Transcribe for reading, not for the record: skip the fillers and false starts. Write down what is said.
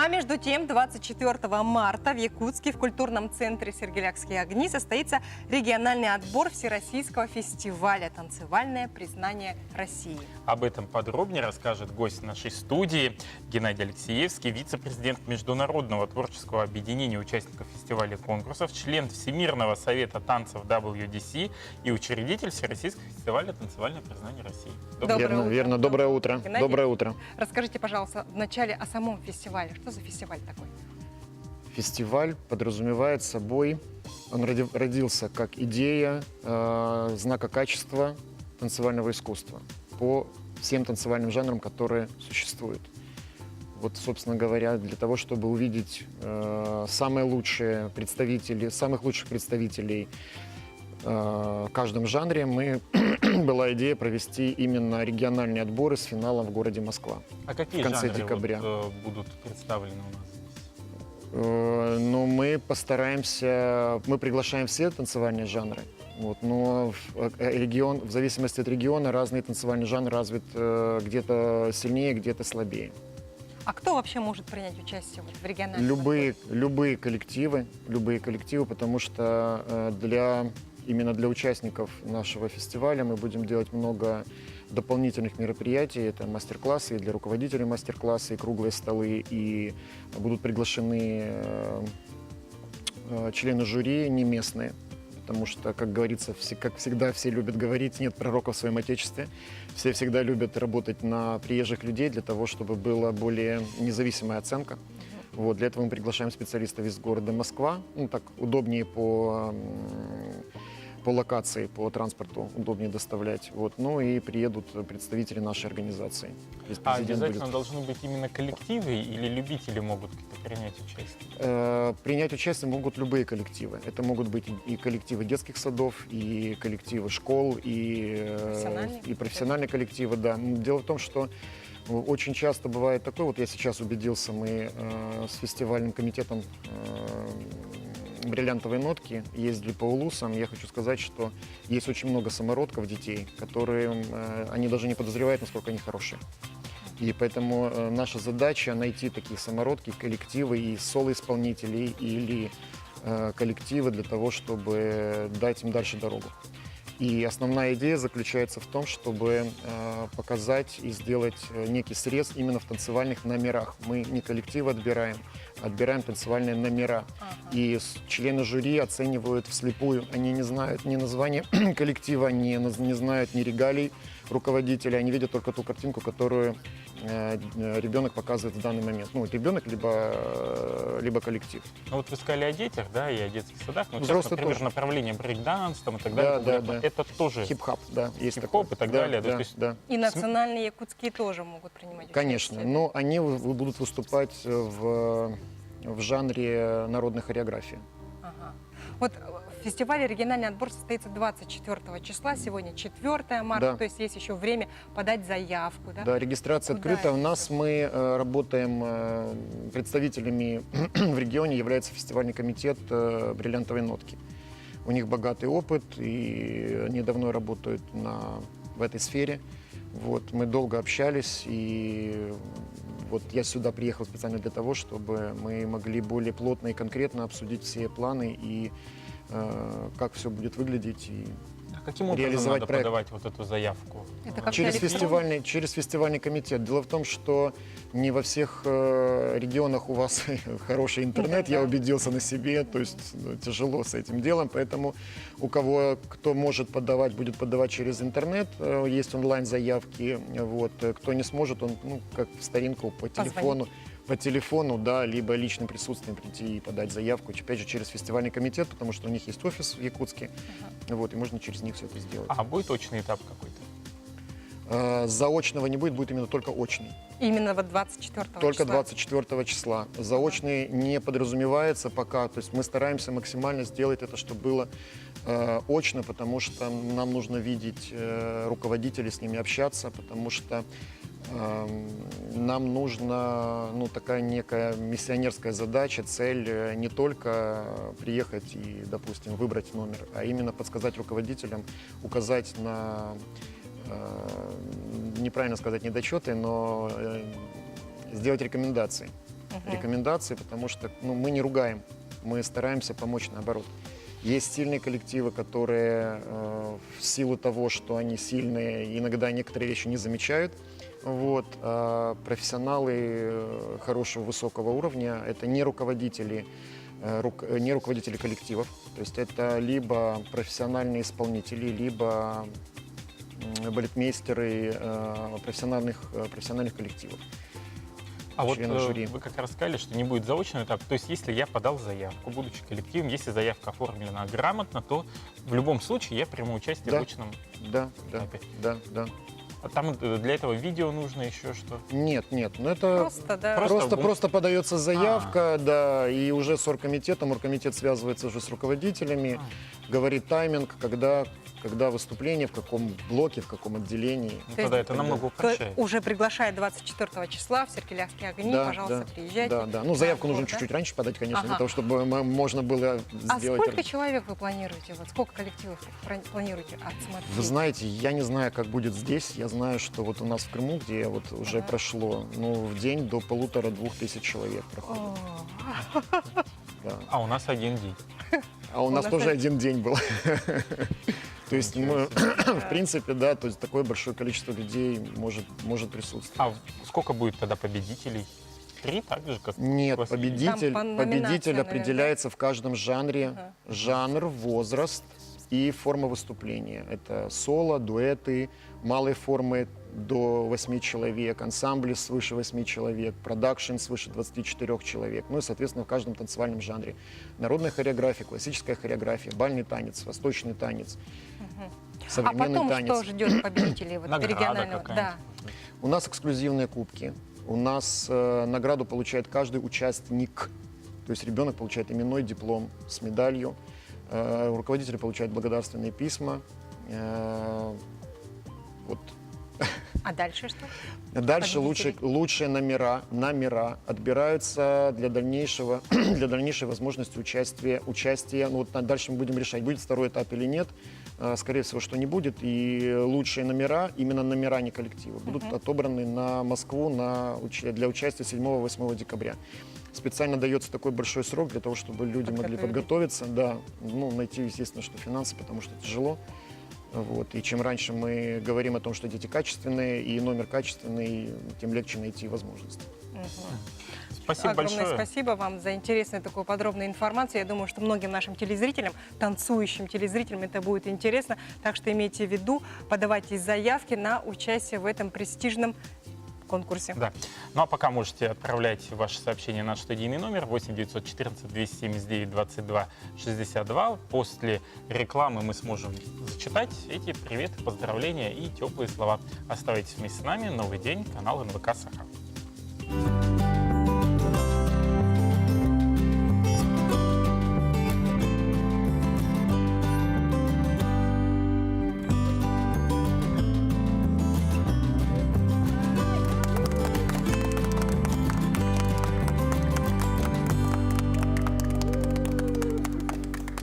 А между тем, 24 марта в Якутске в культурном центре «Сергелякские огни» состоится региональный отбор Всероссийского фестиваля «Танцевальное признание России». Об этом подробнее расскажет гость нашей студии Геннадий Алексеевский, вице-президент Международного творческого объединения участников фестиваля конкурсов, член Всемирного совета танцев WDC и учредитель Всероссийского фестиваля «Танцевальное признание России». Верно. Доброе утро. Геннадий, Доброе утро. Расскажите, пожалуйста, вначале о самом фестивале. Что за фестиваль такой? Фестиваль подразумевает собой, он родился как идея знака качества танцевального искусства по всем танцевальным жанрам, которые существуют. Вот, собственно говоря, для того, чтобы увидеть самых лучших представителей в каждом жанре, была идея провести именно региональные отборы с финалом в городе Москва. А какие в конце жанры декабря. будут представлены у нас здесь? Ну, мы приглашаем все танцевальные жанры. Вот, но в зависимости от региона разный танцевальный жанр развит где-то сильнее, где-то слабее. А кто вообще может принять участие в региональном Любые коллективы, потому что именно для участников нашего фестиваля мы будем делать много дополнительных мероприятий. Это мастер-классы и для руководителей мастер-классы, и круглые столы, и будут приглашены члены жюри не местные. Потому что, как говорится, как всегда все любят говорить, нет пророка в своем отечестве. Все всегда любят работать на приезжих людей для того, чтобы была более независимая оценка. Вот, для этого мы приглашаем специалистов из города Москва. Ну, так удобнее по локации, по транспорту удобнее доставлять. Вот. Ну и приедут представители нашей организации. А обязательно должны быть именно коллективы или любители могут принять участие? Принять участие могут любые коллективы. Это могут быть и коллективы детских садов, и коллективы школ, и профессиональные коллективы. Да. Дело в том, что очень часто бывает такое, вот я сейчас убедился, мы с фестивальным комитетом «Бриллиантовые нотки» ездили по улусам. Я хочу сказать, что есть очень много самородков детей, которые они даже не подозревают, насколько они хорошие. И поэтому наша задача найти такие самородки, коллективы и соло-исполнителей или коллективы для того, чтобы дать им дальше дорогу. И основная идея заключается в том, чтобы показать и сделать некий срез именно в танцевальных номерах. Мы не коллективы отбираем танцевальные номера. И члены жюри оценивают вслепую. Они не знают ни названия коллектива, они не знают ни регалий руководителя. Они видят только ту картинку, которую ребенок показывает в данный момент. Ну, ребенок, либо коллектив. Ну, вот вы сказали о детях, да, и о детских садах. Но взрослые например, тоже. Направление брейк-данс там, и так далее. Да. Это тоже Хип-хап, да, есть хип-хоп и так далее. Да, то есть, да. И национальные якутские тоже могут принимать участие. Конечно, но они будут выступать в жанре народной хореографии. Ага. Вот фестиваль «Региональный отбор» состоится 24 числа, сегодня 4 марта, Да. то есть еще время подать заявку. Да, Да, регистрация Куда открыта. У это? нас мы работаем представителями в регионе, является фестивальный комитет «Бриллиантовые нотки». У них богатый опыт, и они давно работают в этой сфере. Вот, мы долго общались, и вот я сюда приехал специально для того, чтобы мы могли более плотно и конкретно обсудить все планы и как все будет выглядеть. И а каким образом реализовать надо проект. подавать вот эту заявку? Это как-то через электронно? фестивальный комитет. Дело в том, что не во всех регионах у вас хороший интернет, я убедился на себе, то есть тяжело с этим делом, поэтому кто может подавать, будет подавать через интернет, есть онлайн-заявки, вот, кто не сможет, он, как в старинку по телефону, да, либо личным присутствием прийти и подать заявку, опять же, через фестивальный комитет, потому что у них есть офис в Якутске, вот, и можно через них все это сделать. А будет очный этап какой-то? Заочного не будет, будет именно только очный. Именно вот 24 Только числа. 24 числа. Заочный не подразумевается пока, то есть мы стараемся максимально сделать это, чтобы было очно, потому что нам нужно видеть руководителей, с ними общаться, потому что нам нужна такая некая миссионерская задача, цель не только приехать и, допустим, выбрать номер, а именно подсказать руководителям, указать на, неправильно сказать недочеты, но сделать рекомендации. рекомендации, потому что мы не ругаем, мы стараемся помочь наоборот. Есть сильные коллективы, которые в силу того, что они сильные, иногда некоторые вещи не замечают. Вот. А профессионалы хорошего, высокого уровня — это не руководители коллективов. То есть это либо профессиональные исполнители, либо балетмейстеры профессиональных коллективов. А вот членов жюри. вы как раз сказали, что не будет заочного этапа. То есть если я подал заявку, будучи коллективом, если заявка оформлена грамотно, то в любом случае я приму участие Да. в очном Да, этапе. да. А там для этого видео нужно еще что? Нет, ну это Просто, да. просто подается заявка, да, и уже с оргкомитетом, оргкомитет связывается уже с руководителями, говорит тайминг, когда выступление, в каком блоке, в каком отделении. Ну, То тогда есть- это намного То упрощает. уже приглашает 24 числа в Сергеляхские огни, пожалуйста, приезжайте. Да. Ну, заявку Да, нужно да. чуть-чуть раньше подать, конечно, Ага. для того, чтобы можно было А сделать. сколько человек вы планируете? Вот сколько коллективов планируете отсмотреть? Вы знаете, я не знаю, как будет здесь. Я знаю, что вот у нас в Крыму, где вот уже прошло, в день до 1500-2000 человек проходит. О, Да. А у нас один день. А у нас нас тоже один. один день был. То есть мы, в принципе, да, то есть такое большое количество людей может присутствовать. А сколько будет тогда победителей? 3, так же, как Нет, в России? победитель Там по номинации, наверное, определяется в каждом жанре. Ага. Жанр, возраст и форма выступления. Это соло, дуэты, малые формы до 8 человек, ансамбли свыше 8 человек, продакшн свыше 24 человек. Ну и, соответственно, в каждом танцевальном жанре. Народная хореография, классическая хореография, бальный танец, восточный танец, А современный потом танец. что ждет победителей вот Награда регионального? какая-нибудь, Да. может быть. У нас эксклюзивные кубки. У нас награду получает каждый участник. То есть ребенок получает именной диплом с медалью. Руководители получают благодарственные письма. Вот. А дальше что? Дальше Победителей. лучшие номера отбираются для дальнейшей возможности участия. Ну, вот дальше мы будем решать, будет второй этап или нет. Скорее всего, что не будет. И лучшие номера, именно номера, не коллектива, будут отобраны на Москву для участия 7-8 декабря. Специально дается такой большой срок для того, чтобы люди могли подготовиться. Да, найти, естественно, что финансы, потому что тяжело. Вот. И чем раньше мы говорим о том, что дети качественные и номер качественный, тем легче найти возможности. Спасибо Огромное большое. спасибо вам за интересную такую подробную информацию. Я думаю, что многим нашим телезрителям, танцующим телезрителям это будет интересно. Так что имейте в виду, подавайте заявки на участие в этом престижном конкурсе. Да. Ну а пока можете отправлять ваши сообщения на наш студийный номер 8 914 279 22 62. После рекламы мы сможем зачитать эти приветы, поздравления и теплые слова. Оставайтесь вместе с нами. Новый день. Канал НВК Саха.